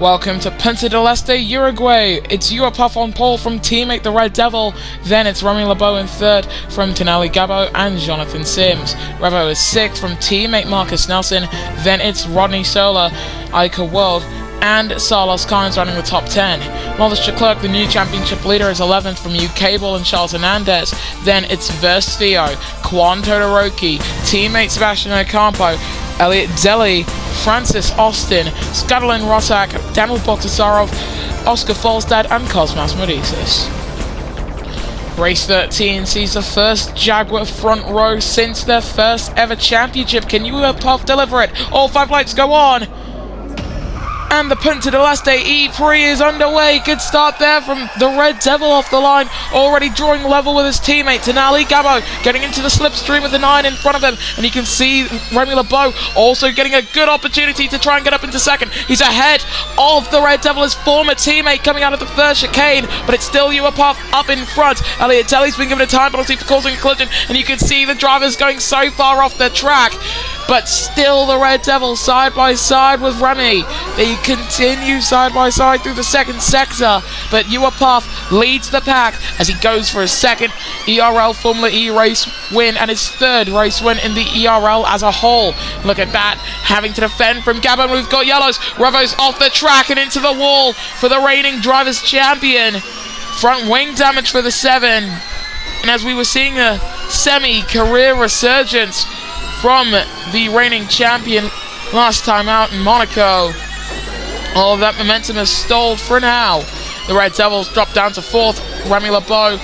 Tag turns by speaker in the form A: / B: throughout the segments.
A: Welcome to Punta del Este, Uruguay. It's Puff on pole from teammate the Red Devil. Then it's Remy Lebeau in third from Tonali Gabo and Jonathan Sims. Revo is sixth from teammate Marcus Nelson. Then it's Rodney Sola, Ica World, and Carlos Kynes running the top 10. Modest Leclerc, the new championship leader, is 11th from Cable and Charles Hernandez. Then it's Verstio, Quan Todoroki, teammate Sebastian Ocampo, Elliot Deli, Francis Austin, Skadalin Rosak, Daniel Bogdasarov, Oscar Falstad, and Cosmas Modisis. Race 13 sees the first Jaguar front row since their first ever championship. Can Puff deliver it? All 5 lights go on. And the Punta del Este ePrix is underway. Good start there from the Red Devil off the line. Already drawing level with his teammate, Tonali Gabo, getting into the slipstream with the 9 in front of him. And you can see Remy Lebeau also getting a good opportunity to try and get up into second. He's ahead of the Red Devil, his former teammate, coming out of the first chicane. But it's still Puff up in front. Elliot Deli's been given a time penalty for causing a collision. And you can see the drivers going so far off the track. But still the Red Devil side by side with Remy. They continue side by side through the second sector, but Puff leads the pack as he goes for his second ERL Formula E race win and his third race win in the ERL as a whole. Look at that, having to defend from Gabon. We've got yellows. Revo's off the track and into the wall for the reigning drivers champion. Front wing damage for the 7, and as we were seeing a semi-career resurgence from the reigning champion last time out in Monaco, all of that momentum is stalled for now. The Red Devils drop down to 4th. Remy Lebeau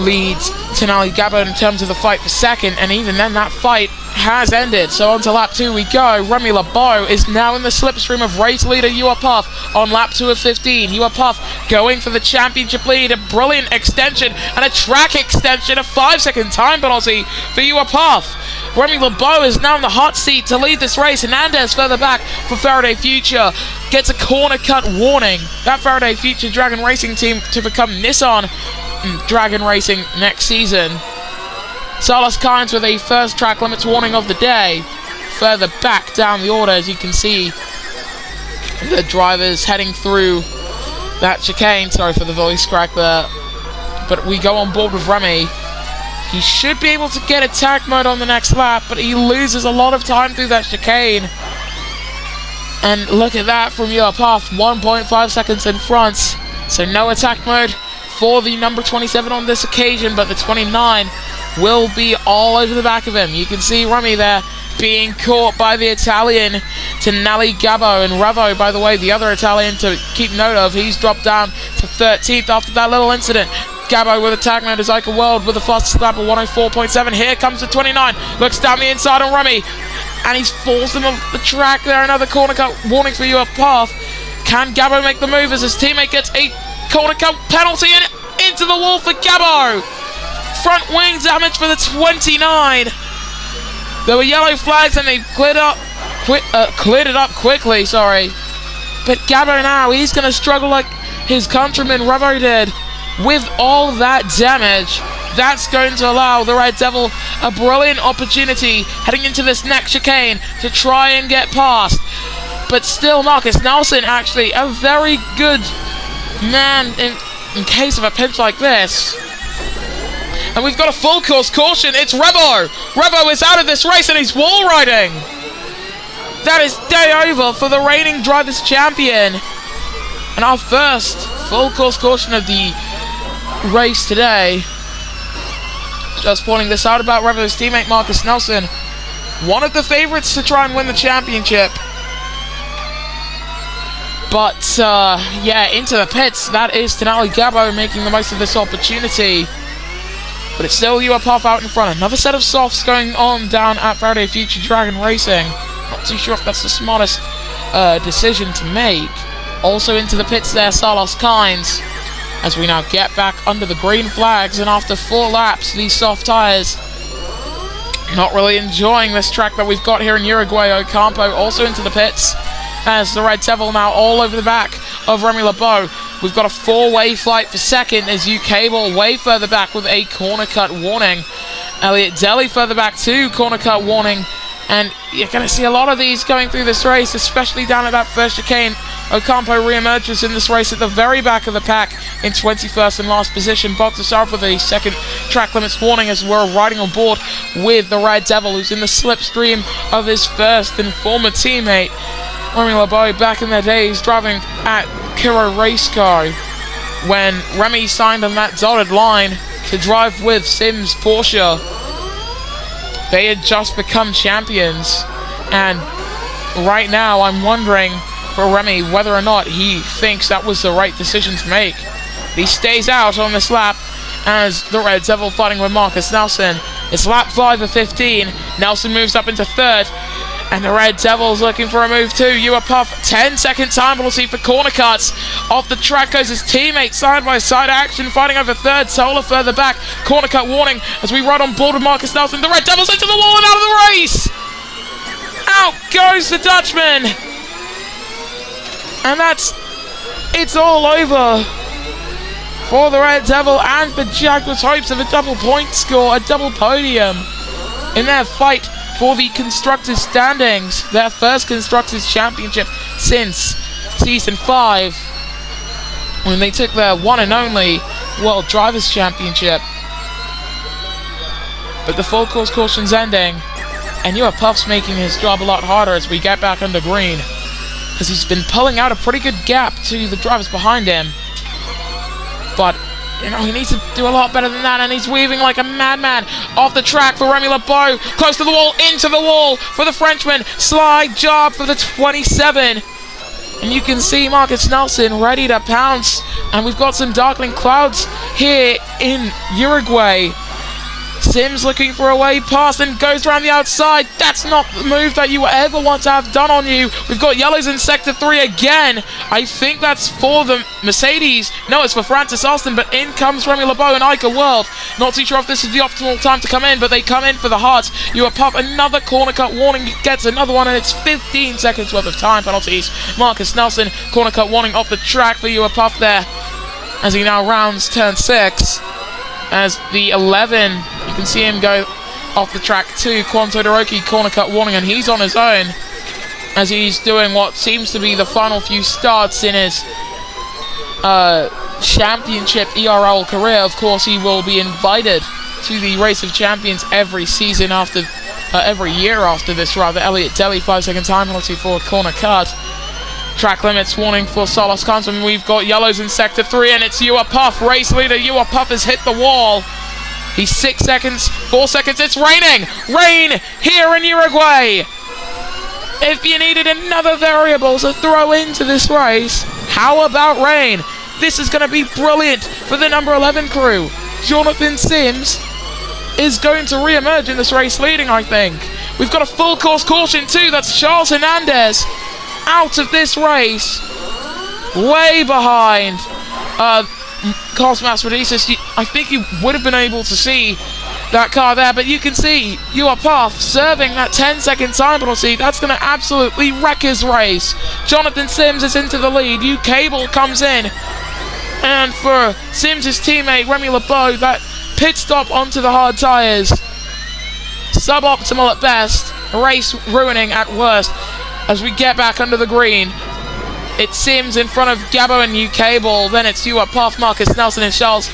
A: leads Tonali Gabo in terms of the fight for second, and even then that fight has ended. So on to lap 2 we go. Remy Lebeau is now in the slipstream of race leader Puff on lap 2 of 15. Puff going for the championship lead. A brilliant extension and a track extension. A 5-second time penalty for Puff. Remy Lebeau is now in the hot seat to lead this race. Hernandez further back for Faraday Future gets a corner cut warning. That Faraday Future Dragon Racing team to become Nissan Dragon Racing next season. Carlos Kynes with a first track limits warning of the day. Further back down the order, as you can see, the drivers heading through that chicane. Sorry for the voice crack there. But we go on board with Remy. He should be able to get attack mode on the next lap, but he loses a lot of time through that chicane. And look at that from Puff, 1.5 seconds in front. So no attack mode for the number 27 on this occasion, but the 29 will be all over the back of him. You can see Remy there being caught by the Italian Tonali Gabo, and Revo, by the way, the other Italian to keep note of, he's dropped down to 13th after that little incident. Gabo with attack mode is Ica World with a fastest lap of 104.7. Here comes the 29. Looks down the inside on Remy, and he's forced him off the track there. Another corner cut warning for Puff. Can Gabo make the move as his teammate gets a corner cut penalty and into the wall for Gabo? Front wing damage for the 29. There were yellow flags and they cleared it up quickly, sorry. But Gabo now, he's going to struggle like his countryman Revo did. With all that damage, that's going to allow the Red Devil a brilliant opportunity heading into this next chicane to try and get past. But still, Marcus Nelson, actually, a very good man in case of a pinch like this. And we've got a full course caution. It's Revo. Revo is out of this race and he's wall riding. That is day over for the reigning drivers champion. And our first full course caution of the race today. Just pointing this out about Revo's teammate Marcus Nelson, one of the favorites to try and win the championship. But yeah, into the pits. That is Tonali Gabo making the most of this opportunity. But it's still Puff out in front. Another set of softs going on down at Faraday Future Dragon Racing. Not too sure if that's the smartest decision to make. Also into the pits there, Carlos Kynes, as we now get back under the green flags, and after 4 laps, these soft tyres not really enjoying this track that we've got here in Uruguay. Ocampo also into the pits, as the Red Devil now all over the back of Remy Lebeau. We've got a 4-way fight for second as Cable way further back with a corner cut warning. Elliot Deli further back too, corner cut warning. And you're going to see a lot of these going through this race, especially down at that first chicane Ocampo re-emerges in this race at the very back of the pack in 21st and last position. Bogdasarov with a second track limits warning as we're riding on board with the Red Devil, who's in the slipstream of his first and former teammate, Remy LeBeau, back in their days driving at Kiro Race Car, when Remy signed on that dotted line to drive with Sims Porsche. They had just become champions, and right now I'm wondering for Remy whether or not he thinks that was the right decision to make. He stays out on this lap as the Red Devil fighting with Marcus Nelson. It's lap 5 of 15. Nelson moves up into third, and the Red Devil's looking for a move too. You are Puff, 10-second time penalty for corner cuts. Off the track goes his teammate, side-by-side action, fighting over third. Solar further back. Corner cut warning as we ride on board with Marcus Nelson. The Red Devil's into the wall and out of the race! Out goes the Dutchman! And it's all over for the Red Devil and for Jaguars' hopes of a double point score, a double podium in their fight for the Constructors' standings, their first Constructors' Championship since Season 5, when they took their one and only World Drivers' Championship. But the full course caution's ending, and you are Puff's making his job a lot harder as we get back under green, because he's been pulling out a pretty good gap to the drivers behind him. But you know, he needs to do a lot better than that, and he's weaving like a madman off the track for Remy LeBeau. Close to the wall, into the wall for the Frenchman. Slide job for the 27. And you can see Marcus Nelson ready to pounce. And we've got some darkling clouds here in Uruguay. Sims looking for a way past and goes around the outside. That's not the move that you ever want to have done on you. We've got yellows in Sector 3 again. I think that's for the Mercedes. No, it's for Francis Austin, but in comes Remy LeBeau and Ica World. Not too sure if this is the optimal time to come in, but they come in for the hearts. You are Puff, another corner cut warning, gets another one, and it's 15 seconds worth of time penalties. Marcus Nelson, corner cut warning off the track for you are Puff there, as he now rounds turn 6. As the 11, you can see him go off the track too. Quanto Doroki, corner cut warning, and he's on his own as he's doing what seems to be the final few starts in his championship ERL career. Of course, he will be invited to the Race of Champions every season after, every year after this, rather. Elliot Deli, 5-second time penalty for a corner cut. Track limits warning for Solos Consum. We've got yellows in Sector 3, and it's Yua Puff, race leader. Yua Puff has hit the wall. He's 6 seconds, 4 seconds. It's raining! Rain here in Uruguay! If you needed another variable to throw into this race, how about rain? This is going to be brilliant for the number 11 crew. Jonathan Sims is going to re-emerge in this race leading, I think. We've got a full course caution too. That's Charles Hernandez out of this race, way behind Cosmas Rodicis. I think you would have been able to see that car there, but you can see you are Puff serving that 10-second time penalty. That's going to absolutely wreck his race. Jonathan Sims is into the lead. Cable comes in, and for Sims' teammate Remy LeBeau, that pit stop onto the hard tyres, suboptimal at best, race ruining at worst. As we get back under the green, it's Sims in front of Gabo and Cable. Then it's you, Puff, Marcus Nelson, and Charles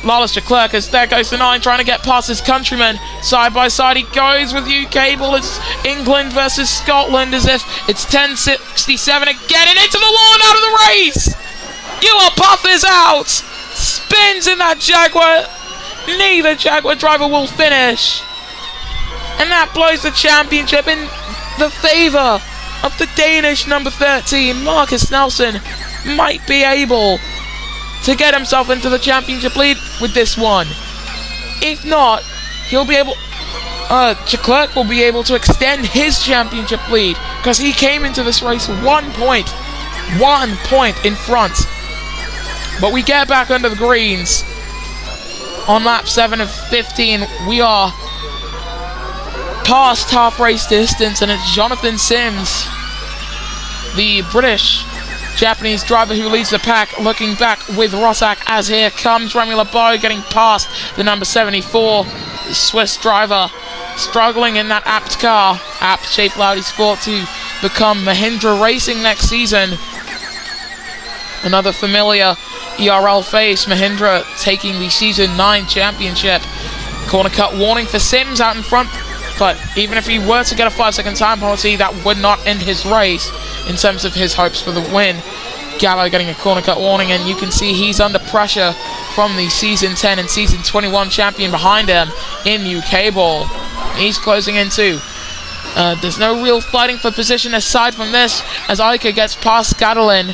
A: Lawless Leclerc. As there goes the 9, trying to get past his countryman. Side by side he goes with Cable. It's England versus Scotland, as if it's 10:67 again, and into the wall and out of the race. You Puff is out. Spins in that Jaguar. Neither Jaguar driver will finish, and that blows the championship in the favour of the Danish number 13. Marcus Nelson might be able to get himself into the championship lead with this one. If not, he'll be able, Leclerc will be able to extend his championship lead, because he came into this race 1 point in front. But we get back under the greens on lap 7 of 15. We are past half race distance, and it's Jonathan Sims, the British-Japanese driver who leads the pack, looking back with Rossack, as here comes Remy LeBeau getting past the number 74, the Swiss driver, struggling in that apt car, apt Shape Audi Sport, to become Mahindra Racing next season. Another familiar ERL face, Mahindra taking the Season 9 championship. Corner cut warning for Sims out in front, but even if he were to get a 5-second time penalty, that would not end his race in terms of his hopes for the win. Gallo getting a corner cut warning, and you can see he's under pressure from the Season 10 and Season 21 champion behind him in UK Ball. He's closing in too. There's no real fighting for position aside from this, as Ica gets past Gadolin,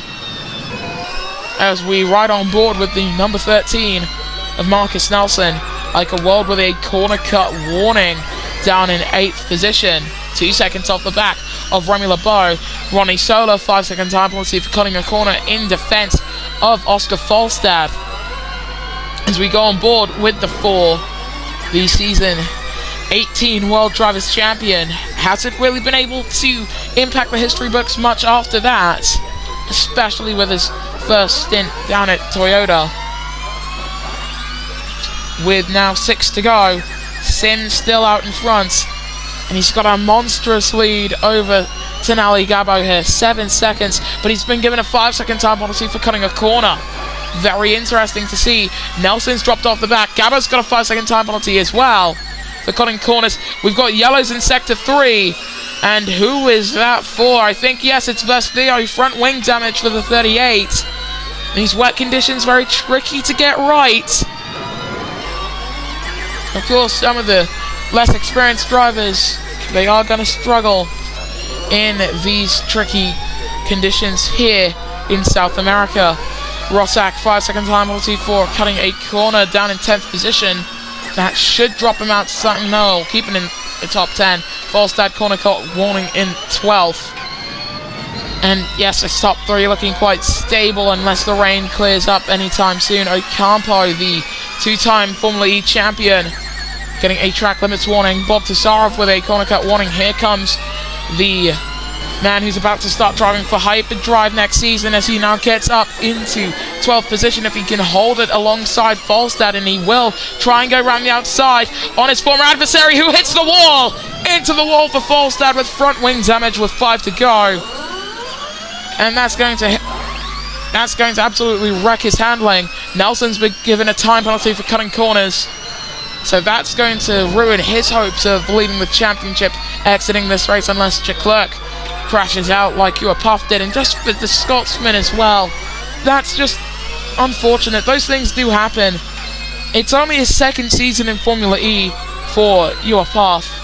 A: as we ride on board with the number 13 of Marcus Nelson. Ica World with a corner cut warning down in 8th position. 2 seconds off the back of Remy LeBeau. Ronnie Sola, 5-second time penalty for cutting a corner in defense of Oscar Falstad. As we go on board with the 4, the Season 18 World Drivers Champion hasn't really been able to impact the history books much after that, especially with his first stint down at Toyota. With now 6 to go, Sims still out in front, and he's got a monstrous lead over Tenali Gabo here, 7 seconds, but he's been given a 5-second time penalty for cutting a corner. Very interesting to see. Nelson's dropped off the back. Gabo's got a 5-second time penalty as well for cutting corners. We've got yellows in Sector 3, and who is that for? I think, yes, it's Vestio, front wing damage for the 38. These wet conditions very tricky to get right. Of course, some of the less experienced drivers, they are going to struggle in these tricky conditions here in South America. Rossack, 5-second time penalty for cutting a corner down in 10th position. That should drop him out to something. No, keeping in the top 10. Falstad corner cut warning in 12th. And yes, the top 3 looking quite stable unless the rain clears up anytime soon. Ocampo, the 2-time Formula E champion, getting a track limits warning. Bob Tasarov with a corner cut warning. Here comes the man who's about to start driving for Hyperdrive next season, as he now gets up into 12th position. If he can hold it alongside Falstad, and he will try and go around the outside on his former adversary, who hits the wall! Into the wall for Falstad with front wing damage with 5 to go. And that's going to absolutely wreck his handling. Nelson's been given a time penalty for cutting corners, so that's going to ruin his hopes of leading the championship exiting this race, unless Leclerc crashes out like Puff did. And just for the Scotsman as well, that's just unfortunate. Those things do happen. It's only his 2nd season in Formula E for Puff.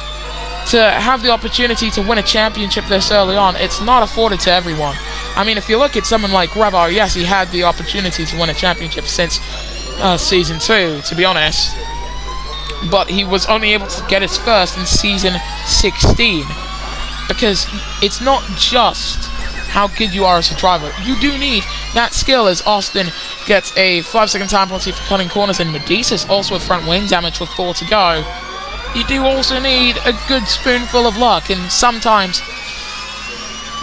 A: To have the opportunity to win a championship this early on, it's not afforded to everyone. I mean, if you look at someone like Revo, yes, he had the opportunity to win a championship since Season 2, to be honest. But he was only able to get his first in Season 16. Because it's not just how good you are as a driver. You do need that skill, as Austin gets a 5-second time penalty for cutting corners, and Medicis also with front wing damage with 4 to go. You do also need a good spoonful of luck, and sometimes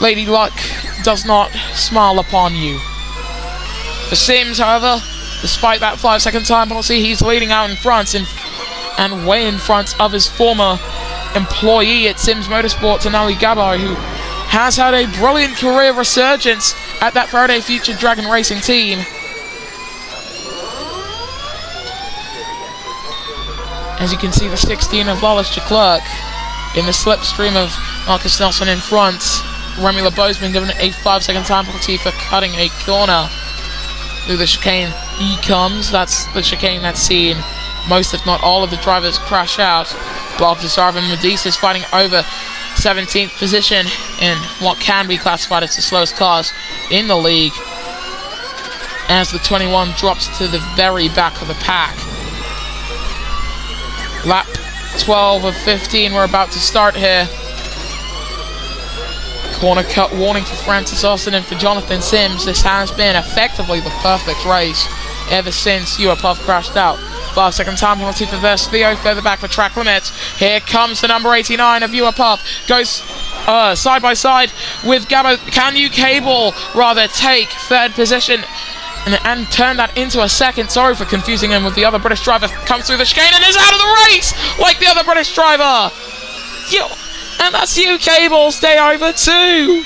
A: Lady Luck does not smile upon you. For Sims, however, despite that 5-second time penalty, he's leading out in front and way in front of his former employee at Sims Motorsport, Tenali Gabo, who has had a brilliant career resurgence at that Faraday Future Dragon Racing team. As you can see, the 16 of Lawless Leclerc in the slipstream of Marcus Nelson in front. Remy LeBeau's been given a 5-second time penalty for cutting a corner. Through the chicane he comes. That's the chicane that's seen most, if not all, of the drivers crash out. Bob Tasarov and Medicis fighting over 17th position in what can be classified as the slowest cars in the league, as the 21 drops to the very back of the pack. Lap 12 of 15, we're about to start here. Corner cut warning for Francis Austin and for Jonathan Sims. This has been effectively the perfect race ever since Puff crashed out. 5-second time penalty for Vestio, further back for track limits. Here comes the number 89 of Puff. Goes side by side with Gabo. Can Cable rather take 3rd position and turn that into a 2nd? Sorry for confusing him with the other British driver. Comes through the chicane and is out of the race like the other British driver. And that's Cable, stay over too.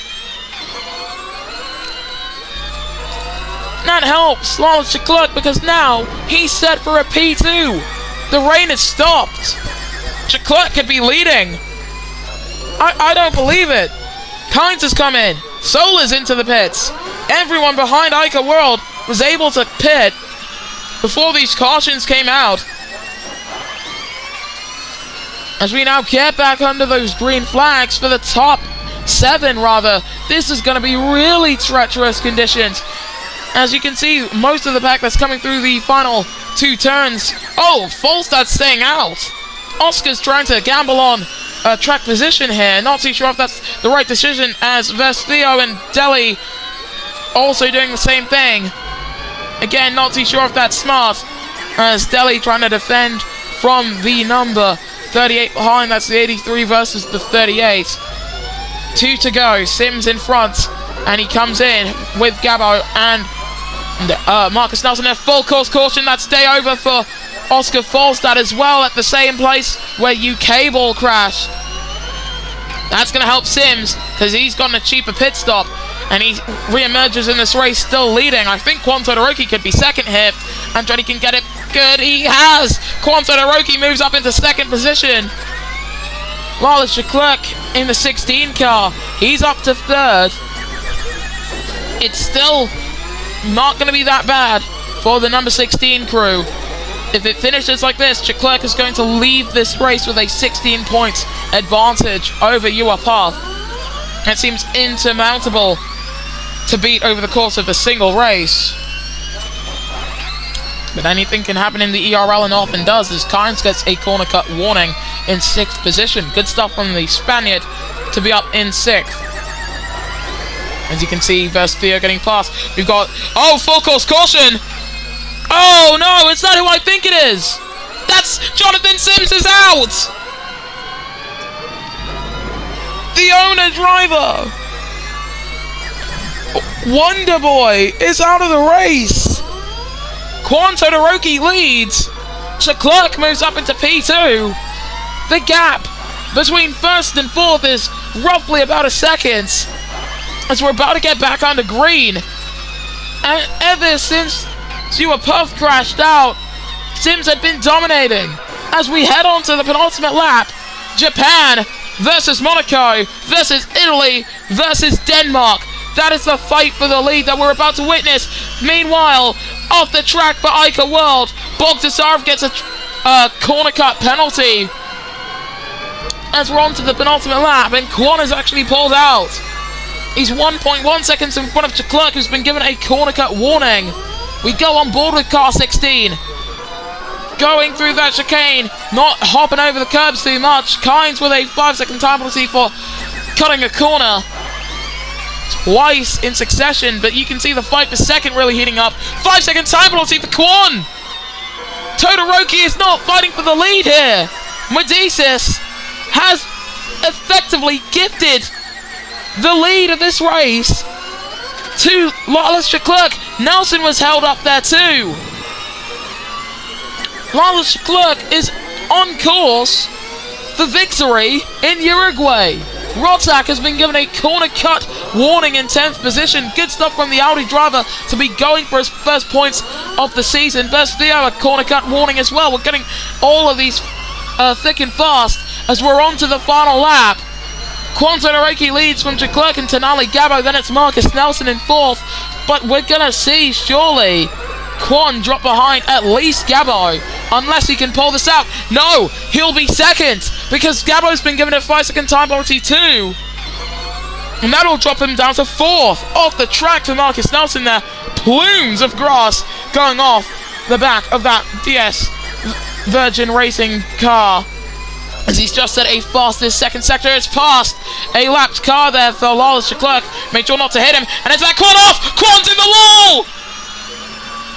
A: that helps Lawless Leclerc because now he's set for a P2. The rain has stopped. Leclerc could be leading. I don't believe it. Kynes has come in. Solar's into the pits. Everyone behind Ica World was able to pit before these cautions came out. As we now get back under those green flags for the top 7, rather. This is going to be really treacherous conditions. As you can see, most of the pack that's coming through the final 2 turns. Oh, Falstad's staying out. Oscar's trying to gamble on track position here. Not too sure if that's the right decision, as Vestio and Delhi also doing the same thing. Again, not too sure if that's smart, as Delhi trying to defend from the number 38 behind. That's the 83 versus the 38. 2 to go. Sims in front, and he comes in with Gabo and Marcus Nelson. A full course caution. That's day over for Oscar Falstad as well, at the same place where UK Ball crashed. That's going to help Sims because he's gotten a cheaper pit stop, and he re-emerges in this race still leading. I think Quan Todoroki could be second here. Andretti can get it. Good, he has. Quan Todoroki moves up into second position. Lawless Leclerc in the 16 car, he's up to third. It's still not going to be that bad for the number 16 crew. If it finishes like this, Leclerc is going to leave this race with a 16 points advantage over Path. It seems insurmountable to beat over the course of a single race. But anything can happen in the ERL, and often does, as Kynes gets a corner cut warning in 6th position. Good stuff from the Spaniard to be up in 6th. As you can see, Vestio getting past. We've got, oh, full course caution! Oh no, it's not who I think it is! That's Jonathan Sims is out! The owner driver! Wonder Boy is out of the race! Quan Todoroki leads! Leclerc moves up into P2! The gap between 1st and 4th is roughly about a second, as we're about to get back onto green. And ever since Puff crashed out, Sims had been dominating. As we head on to the penultimate lap, Japan versus Monaco versus Italy versus Denmark. That is the fight for the lead that we're about to witness. Meanwhile, off the track for Ica World, Bogdasarov gets a corner cut penalty. As we're on to the penultimate lap, and Quan is actually pulled out. He's 1.1 seconds in front of Leclerc, who's been given a corner cut warning. We go on board with car 16. Going through that chicane, not hopping over the curbs too much. Kynes with a 5-second time penalty for cutting a corner twice in succession, but you can see the fight for second really heating up. 5-second time penalty for Quan. Todoroki is not fighting for the lead here. Medicis has effectively gifted the lead of this race to Lawless Leclerc. Nelson was held up there too. Lawless Leclerc is on course for victory in Uruguay. Rotak has been given a corner cut warning in 10th position. Good stuff from the Audi driver to be going for his first points of the season. Vestio, a corner cut warning as well. We're getting all of these thick and fast as we're on to the final lap. Quan Todoroki leads from Leclerc and Tenali Gabo, then it's Marcus Nelson in 4th, but we're gonna see surely Quan drop behind at least Gabo, unless he can pull this out. No, he'll be second, because Gabo's been given a 5-second time penalty too, and that'll drop him down to 4th. Off the track for Marcus Nelson there, plumes of grass going off the back of that DS Virgin Racing car, as he's just at a fastest second sector. It's past a lapped car there for Lawless Leclerc. Made sure not to hit him, and it's that Quan off! Quan's in the wall!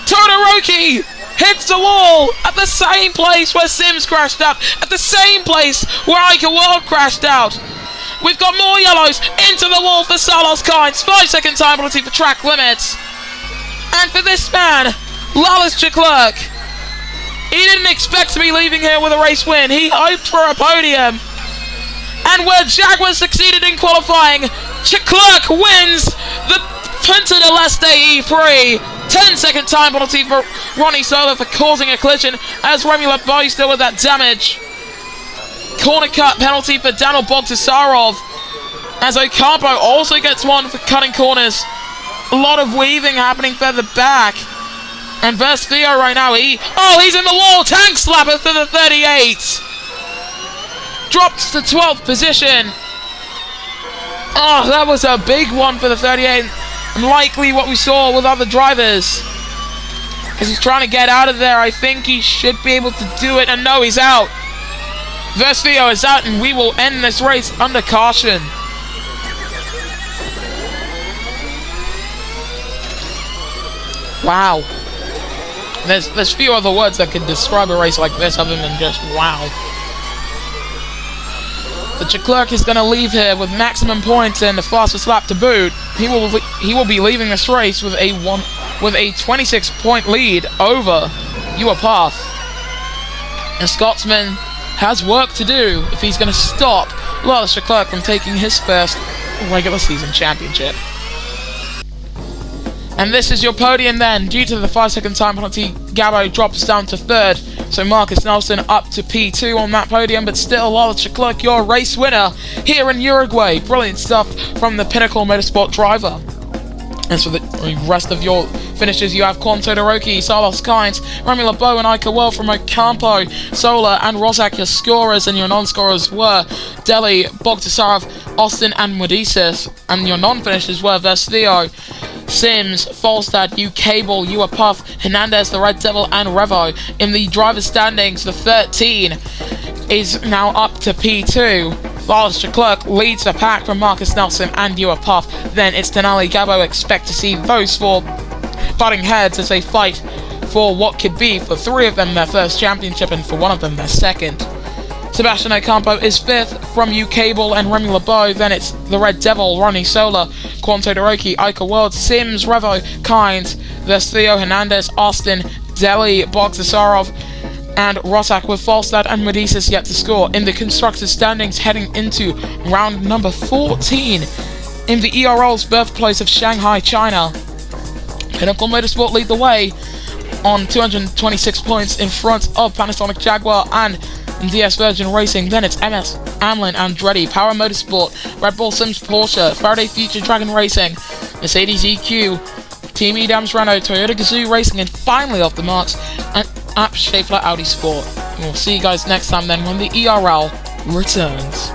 A: Todoroki hits the wall at the same place where Sims crashed out, at the same place where Ica World crashed out. We've got more yellows into the wall for Salos Kynes. 5-second time penalty for track limits. And for this man, Lawless Leclerc, he didn't expect to be leaving here with a race win. He hoped for a podium. And where Jaguar succeeded in qualifying, Leclerc wins the Punta to Este E3. 10-second time penalty for Ronnie Sola for causing a collision as Remy LeBeau still with that damage. Corner cut penalty for Daniel Bogdasarov as Ocampo also gets one for cutting corners. A lot of weaving happening further back. And Theo right now, he's in the wall. Tank slapper to the 38. Drops to 12th position. Oh, that was a big one for the 38. And likely what we saw with other drivers. As he's trying to get out of there, I think he should be able to do it. And no, he's out. Theo is out, and we will end this race under caution. Wow. There's few other words that can describe a race like this other than just wow. The Leclerc is going to leave here with maximum points and the fastest lap to boot. He will be leaving this race with a 26-point lead over Path. And Scotsman has work to do if he's going to stop Lars Leclerc from taking his first regular season championship. And this is your podium then. Due to the 5-second time penalty, Gabo drops down to 3rd. So Marcus Nelson up to P2 on that podium, but still Lars Leclerc, your race winner here in Uruguay. Brilliant stuff from the Pinnacle Motorsport driver. As for the rest of your finishes, you have Quan Todoroki, Salos Kynes, Remy LeBeau and Ika Well from Ocampo, Sola and Rozak, your scorers, and your non-scorers were Deli, Bogdasarov, Austin and Medicis, and your non-finishers were Theo, Sims, Falstad, Cable, Puff, Hernandez, the Red Devil, and Revo. In the driver's standings, the 13 is now up to P2. Lars Leclerc leads the pack from Marcus Nelson and Puff. Then it's Denali Gabo. Expect to see those four butting heads as they fight for what could be, for 3 of them, their first championship, and for 1 of them, their second. Sebastian Ocampo is 5th from Cable and Remy LeBeau. Then it's the Red Devil, Ronnie Sola, Quan Todoroki, Ika World, Sims, Revo, Kynes, there's Theo, Hernandez, Austin, Deli, Bogdasarov, and Rozak, with Falstad and Medicis yet to score. In the constructors' standings heading into round number 14 in the ERL's birthplace of Shanghai, China, Pinnacle Motorsport lead the way on 226 points in front of Panasonic Jaguar and DS Virgin Racing. Then it's MS Amlin Andretti, Power Motorsport, Red Bull Sims Porsche, Faraday Future Dragon Racing, Mercedes EQ, Team Edams Renault, Toyota Gazoo Racing, and finally off the marks, and App Schaeffler Audi Sport. And we'll see you guys next time then when the ERL returns.